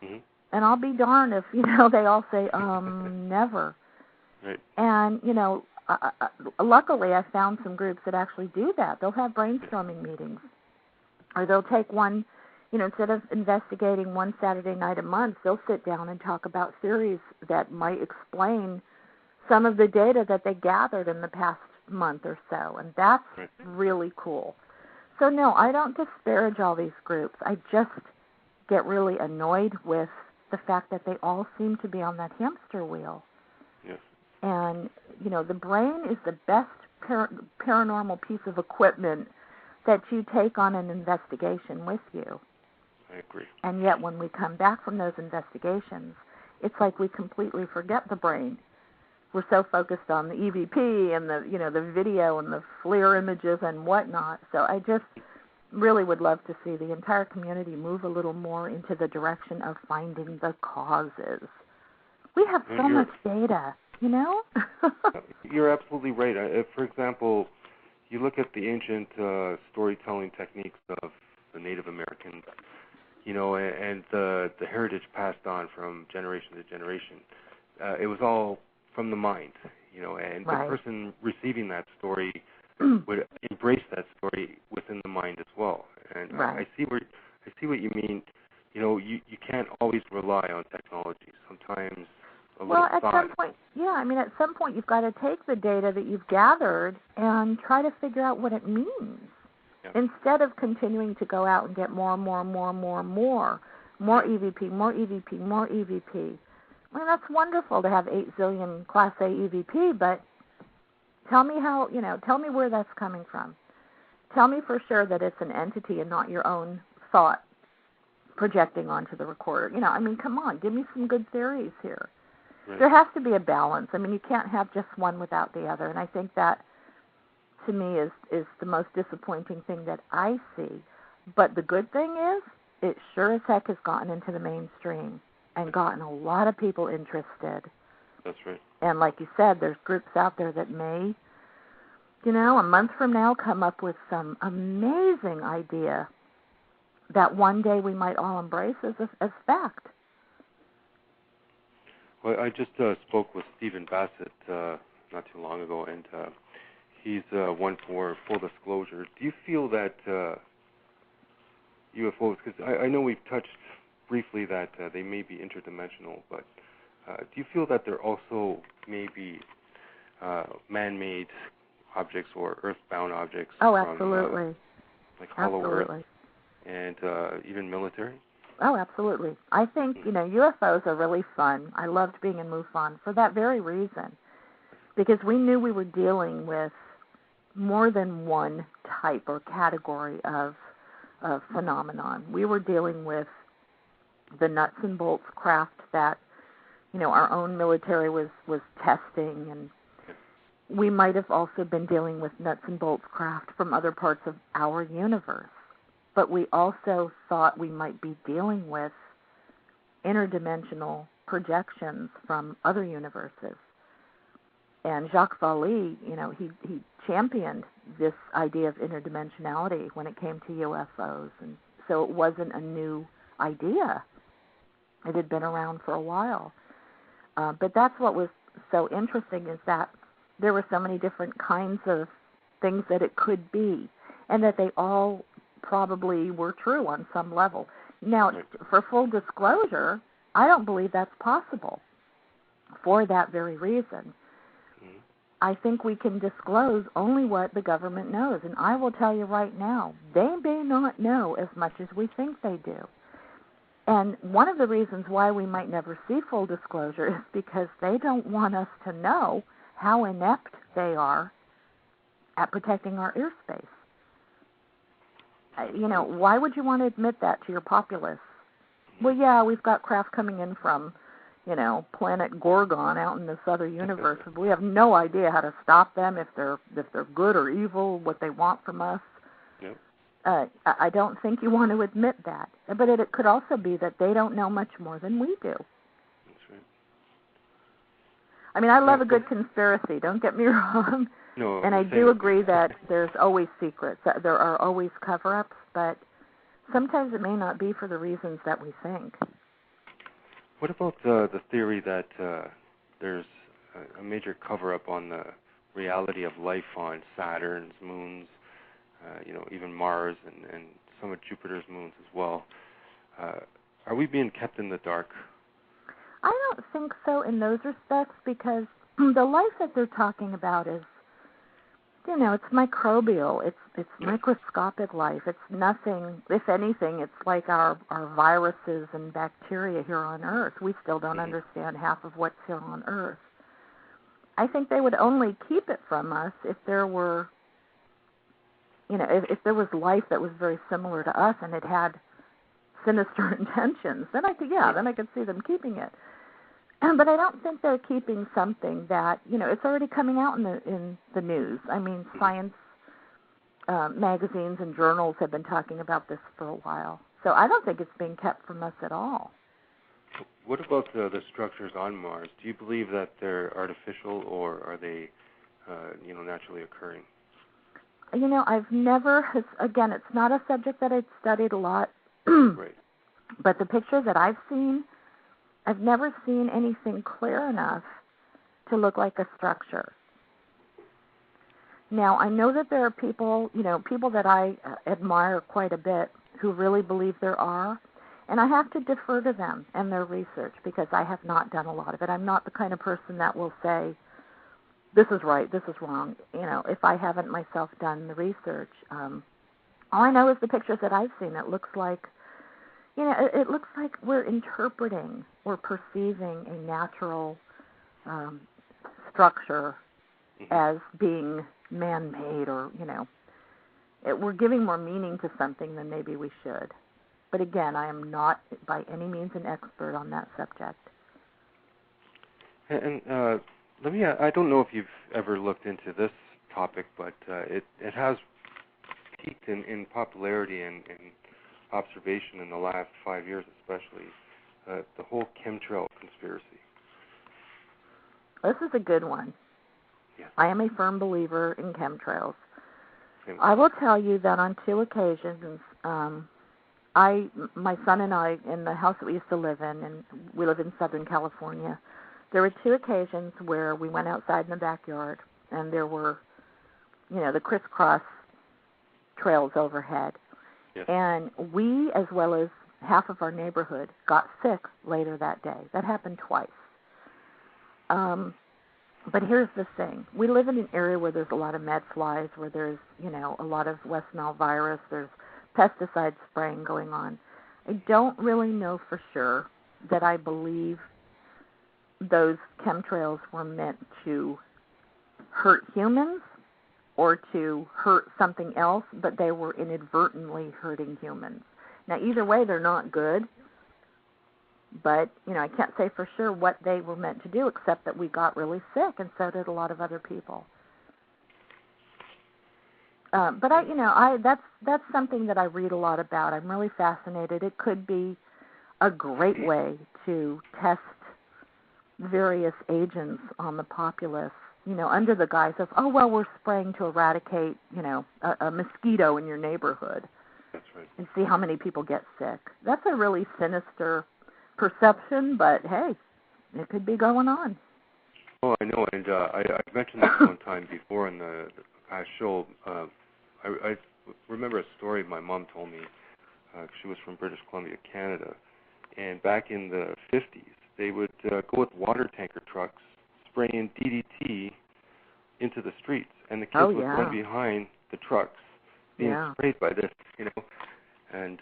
Mm-hmm. And I'll be darned if, they all say, never. Right. And, luckily I found some groups that actually do that. They'll have brainstorming meetings. Or they'll take one, instead of investigating one Saturday night a month, they'll sit down and talk about theories that might explain some of the data that they gathered in the past month or so. And that's really cool. So, no, I don't disparage all these groups. I just get really annoyed with the fact that they all seem to be on that hamster wheel. Yes. And, the brain is the best paranormal piece of equipment that you take on an investigation with you. I agree. And yet when we come back from those investigations, it's like we completely forget the brain. We're so focused on the EVP and the video and the FLIR images and whatnot. So I just really would love to see the entire community move a little more into the direction of finding the causes. We have so much data, You're absolutely right. For example, you look at the ancient storytelling techniques of the Native Americans, and the heritage passed on from generation to generation. It was all from the mind, and right. the person receiving that story would embrace that story within the mind as well. And right. I see what you mean. You can't always rely on technology. Sometimes a little at thought. At some point you've got to take the data that you've gathered and try to figure out what it means. Yeah. Instead of continuing to go out and get more EVP. I mean, that's wonderful to have 8 zillion Class A EVP, but tell me tell me where that's coming from. Tell me for sure that it's an entity and not your own thought projecting onto the recorder. Come on, give me some good theories here. Right. There has to be a balance. You can't have just one without the other, and I think that, to me, is the most disappointing thing that I see. But the good thing is, it sure as heck has gotten into the mainstream and gotten a lot of people interested. That's right. And like you said, there's groups out there that may, a month from now come up with some amazing idea that one day we might all embrace as fact. Well, I just spoke with Stephen Bassett not too long ago, and he's one for full disclosure. Do you feel that UFOs, because I know we've touched briefly that they may be interdimensional, but do you feel that they're also maybe man-made objects or earthbound objects? Oh, absolutely. Like hollow earth and even military? Oh, absolutely. I think, UFOs are really fun. I loved being in MUFON for that very reason, because we knew we were dealing with more than one type or category of phenomenon. We were dealing with the nuts and bolts craft that, our own military was testing, and we might have also been dealing with nuts and bolts craft from other parts of our universe. But we also thought we might be dealing with interdimensional projections from other universes. And Jacques Vallée, he championed this idea of interdimensionality when it came to UFOs. And so it wasn't a new idea. It had been around for a while. But that's what was so interesting, is that there were so many different kinds of things that it could be, and that they all probably were true on some level. Now, for full disclosure, I don't believe that's possible for that very reason. I think we can disclose only what the government knows, and I will tell you right now, they may not know as much as we think they do. And one of the reasons why we might never see full disclosure is because they don't want us to know how inept they are at protecting our airspace. Why would you want to admit that to your populace? Well, yeah, we've got craft coming in from, planet Gorgon out in this other universe. We have no idea how to stop them, if they're good or evil, what they want from us. Yep. I don't think you want to admit that. But it could also be that they don't know much more than we do. That's right. I love a good conspiracy, don't get me wrong. No, and I do agree that there's always secrets. There are always cover-ups, but sometimes it may not be for the reasons that we think. What about the theory that there's a major cover-up on the reality of life on Saturn's moons, even Mars and some of Jupiter's moons as well? Are we being kept in the dark? I don't think so in those respects, because the life that they're talking about is, it's microbial. It's microscopic life. It's nothing. If anything, it's like our viruses and bacteria here on Earth. We still don't understand half of what's here on Earth. I think they would only keep it from us if there were if there was life that was very similar to us and it had sinister intentions, then I could see them keeping it. But I don't think they're keeping something that, it's already coming out in the news. I mean, science magazines and journals have been talking about this for a while. So I don't think it's being kept from us at all. What about the structures on Mars? Do you believe that they're artificial, or are they, naturally occurring? I've never, again, it's not a subject that I've studied a lot. Right. But the pictures that I've seen, I've never seen anything clear enough to look like a structure. Now, I know that there are people that I admire quite a bit who really believe there are, and I have to defer to them and their research because I have not done a lot of it. I'm not the kind of person that will say, this is right, this is wrong, if I haven't myself done the research. All I know is the pictures that I've seen. It looks like, it looks like we're interpreting, we're perceiving a natural structure as being man-made, or, we're giving more meaning to something than maybe we should. But again, I am not by any means an expert on that subject. And I don't know if you've ever looked into this topic, but it has peaked in popularity and observation in the last 5 years especially, the whole chemtrail conspiracy. This is a good one. Yeah. I am a firm believer in chemtrails. Same. I will tell you that on 2 occasions, my son and I, in the house that we used to live in, and we live in Southern California, there were 2 occasions where we went outside in the backyard, and there were, the crisscross trails overhead. Yes. And we, as well as half of our neighborhood, got sick later that day. That happened twice. But here's the thing. We live in an area where there's a lot of med flies, where there's, a lot of West Nile virus, there's pesticide spraying going on. I don't really know for sure that I believe those chemtrails were meant to hurt humans or to hurt something else, but they were inadvertently hurting humans. Now, either way, they're not good, but, I can't say for sure what they were meant to do, except that we got really sick, and so did a lot of other people. But that's something that I read a lot about. I'm really fascinated. It could be a great way to test various agents on the populace, under the guise of, we're spraying to eradicate, a mosquito in your neighborhood. That's right. And see how many people get sick. That's a really sinister perception, but hey, it could be going on. Oh, I know, and I mentioned this one time before in the past show. I remember a story my mom told me. She was from British Columbia, Canada, and back in the 50s, they would go with water tanker trucks, spraying DDT into the streets, and the kids would run behind the trucks being sprayed by this, and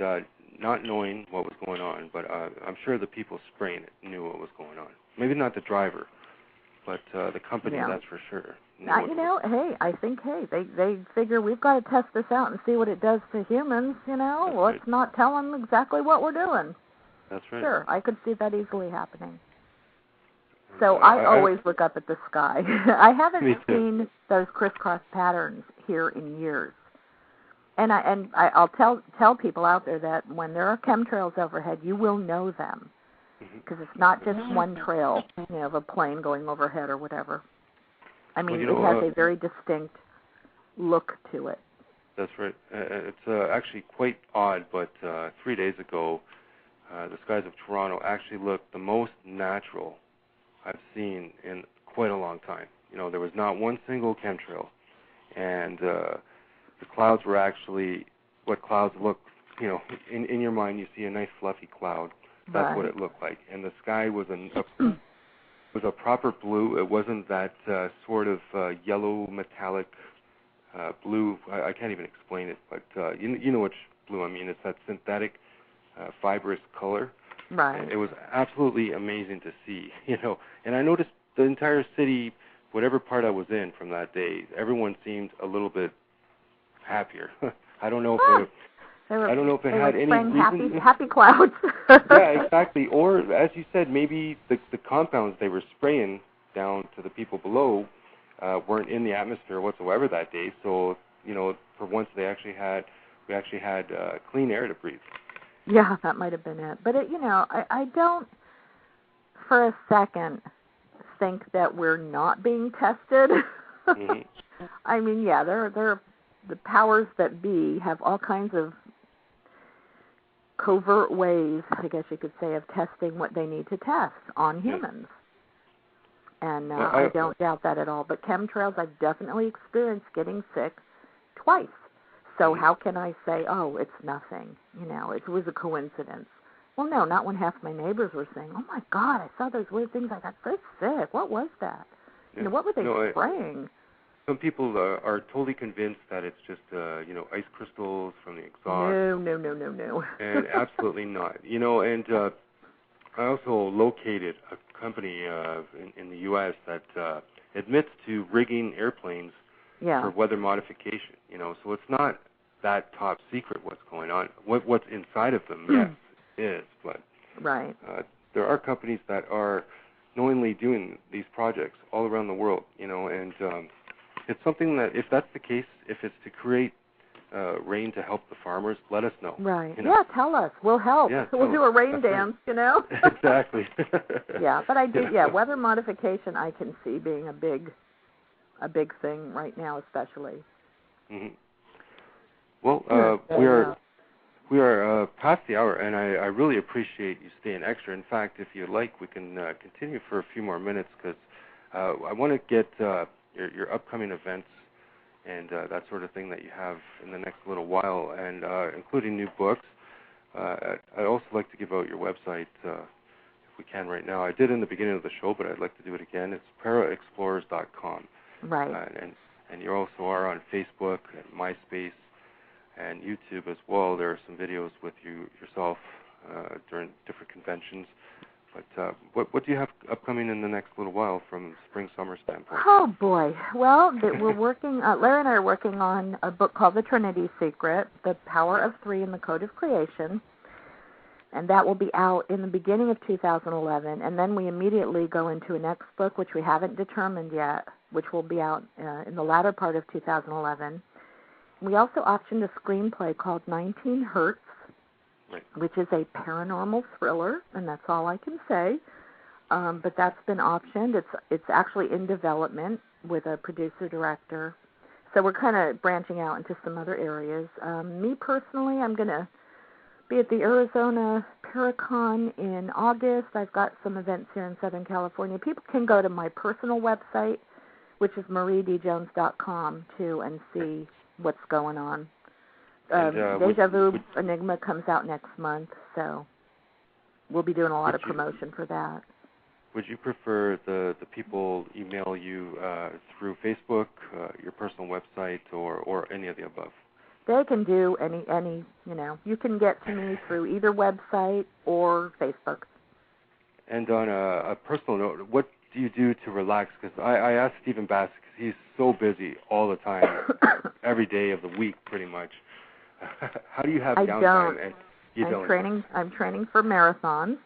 not knowing what was going on. But I'm sure the people spraying it knew what was going on. Maybe not the driver, but the company, that's for sure. I think they figure we've got to test this out and see what it does to humans, Let's not tell them exactly what we're doing. That's right. Sure, I could see that easily happening. So I always look up at the sky. I haven't seen those crisscross patterns here in years. And I'll tell people out there that when there are chemtrails overhead, you will know them. Because it's not just one trail, of a plane going overhead or whatever. I mean, it has a very distinct look to it. That's right. It's actually quite odd, but 3 days ago, the skies of Toronto actually looked the most natural I've seen in quite a long time. There was not one single chemtrail, and the clouds were actually what clouds look. In your mind, you see a nice fluffy cloud. That's what it looked like, and the sky was a proper blue. It wasn't that sort of yellow metallic blue. I can't even explain it, but you know which blue I mean. It's that synthetic fibrous color. Right. It was absolutely amazing to see, And I noticed the entire city, whatever part I was in from that day, everyone seemed a little bit happier. I don't know if it had any reason. Happy clouds. Yeah, exactly. Or, as you said, maybe the compounds they were spraying down to the people below weren't in the atmosphere whatsoever that day. So, for once we actually had clean air to breathe. Yeah, that might have been it. But I don't for a second think that we're not being tested. Mm-hmm. I mean, yeah, they're the powers that be have all kinds of covert ways, I guess you could say, of testing what they need to test on humans. And I don't doubt that at all. But chemtrails, I've definitely experienced getting sick twice. So how can I say, oh, it's nothing? It was a coincidence. Well, no, not when half my neighbors were saying, oh, my God, I saw those weird things. I got so sick. What was that? Yeah. What were they spraying? Some people are totally convinced that it's just, ice crystals from the exhaust. No. And absolutely not. And I also located a company in the U.S. that admits to rigging airplanes for weather modification. So it's not that top secret what's going on. What's inside of them, yes, is. But right. There are companies that are knowingly doing these projects all around the world, and it's something that, if that's the case, if it's to create rain to help the farmers, let us know. Right. Yeah, tell us. We'll help. Yeah, we'll do a rain dance, Exactly. Yeah, but I do, weather modification I can see being a big thing right now, especially. Mm-hmm. Well, we are past the hour, and I really appreciate you staying extra. In fact, if you like, we can continue for a few more minutes, because I want to get your upcoming events and that sort of thing that you have in the next little while, and including new books. I'd also like to give out your website if we can right now. I did in the beginning of the show, but I'd like to do it again. It's paraexplorers.com. Right. And you also are on Facebook and MySpace and YouTube as well. There are some videos with yourself during different conventions. But what do you have upcoming in the next little while from spring-summer standpoint? Oh, boy. Well, we're working, Larry and I are working on a book called The Trinity Secret, The Power of Three in the Code of Creation. And that will be out in the beginning of 2011. And then we immediately go into a next book, which we haven't determined yet, which will be out in the latter part of 2011. We also optioned a screenplay called 19 Hertz, right, which is a paranormal thriller, and that's all I can say. But that's been optioned. It's actually in development with a producer-director. So we're kind of branching out into some other areas. Me personally, I'm going to be at the Arizona Paracon in August. I've got some events here in Southern California. People can go to my personal website, which is mariedjones.com, too, and see what's going on. Déjà Vu Enigma comes out next month, so we'll be doing a lot of promotion for that. Would you prefer the people email you through Facebook, your personal website, or any of the above? They can do any, you can get to me through either website or Facebook. And on a personal note, what do you do to relax? Because I asked Stephen Bass, because he's so busy all the time, every day of the week pretty much. How do you have downtime? And you don't. I'm training for marathons.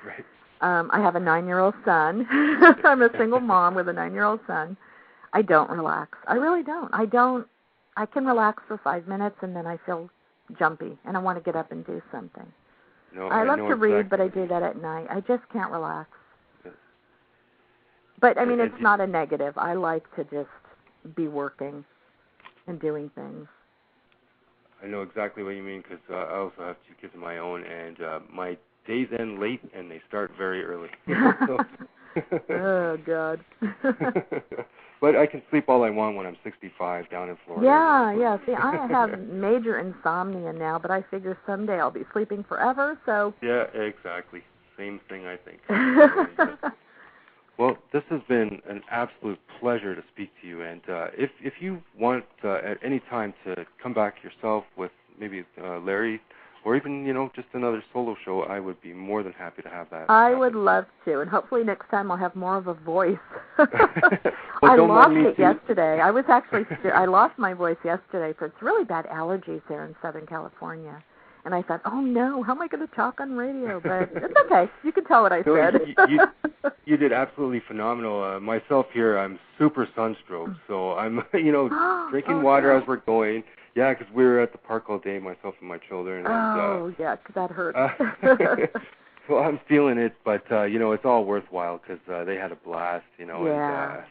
Right. I have a 9-year-old son. I'm a single mom with a 9-year-old son. I don't relax. I really don't. I can relax for 5 minutes, and then I feel jumpy, and I want to get up and do something. No, I love to read, but I do that at night. I just can't relax. Yes. But, I mean, it's not a negative. I like to just be working and doing things. I know exactly what you mean, because I also have 2 kids of my own, and my days end late, and they start very early. Oh, God. But I can sleep all I want when I'm 65 down in Florida. Yeah. See, I have major insomnia now, but I figure someday I'll be sleeping forever, so... Yeah, exactly. Same thing, I think. Well, this has been an absolute pleasure to speak to you, and if you want at any time to come back yourself with maybe Larry or even, just another solo show, I would be more than happy to have that. I would love to, and hopefully next time I'll have more of a voice. Well, I lost it yesterday. I was actually I lost my voice yesterday for it's really bad allergies here in Southern California. And I thought, oh no, how am I going to talk on radio? But it's okay. You can tell what I said. You did absolutely phenomenal. Myself here, I'm super sunstroke, so I'm, drinking water as we're going. Yeah, because we were at the park all day, myself and my children. And, yeah, that hurts. Well, I'm feeling it, but, it's all worthwhile because they had a blast, and I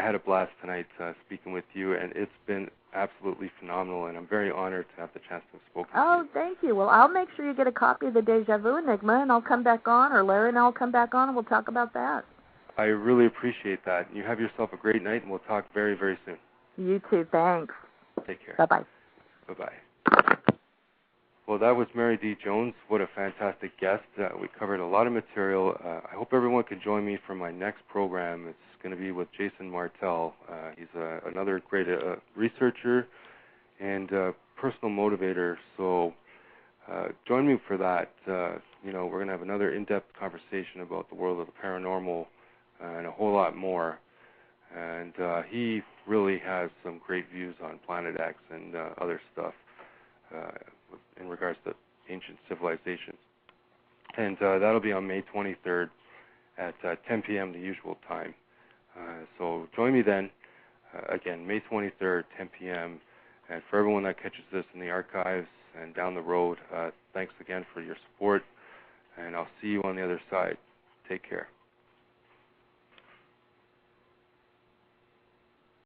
had a blast tonight speaking with you, and it's been absolutely phenomenal, and I'm very honored to have the chance to have spoken to you. Oh, thank you. Well, I'll make sure you get a copy of the Déjà Vu Enigma, and I'll come back on, or Larry and I'll come back on, and we'll talk about that. I really appreciate that. You have yourself a great night, and we'll talk very, very soon. You too. Thanks. Take care. Bye-bye. Bye-bye. Well, that was Mary D. Jones. What a fantastic guest. We covered a lot of material. I hope everyone can join me for my next program. It's going to be with Jason Martell. He's another great researcher and personal motivator. So join me for that. We're going to have another in-depth conversation about the world of the paranormal and a whole lot more. And he really has some great views on Planet X and other stuff in regards to ancient civilizations. And that'll be on May 23rd at 10 p.m., the usual time. So join me then. Again, May 23rd, 10 p.m. And for everyone that catches this in the archives and down the road, thanks again for your support. And I'll see you on the other side. Take care.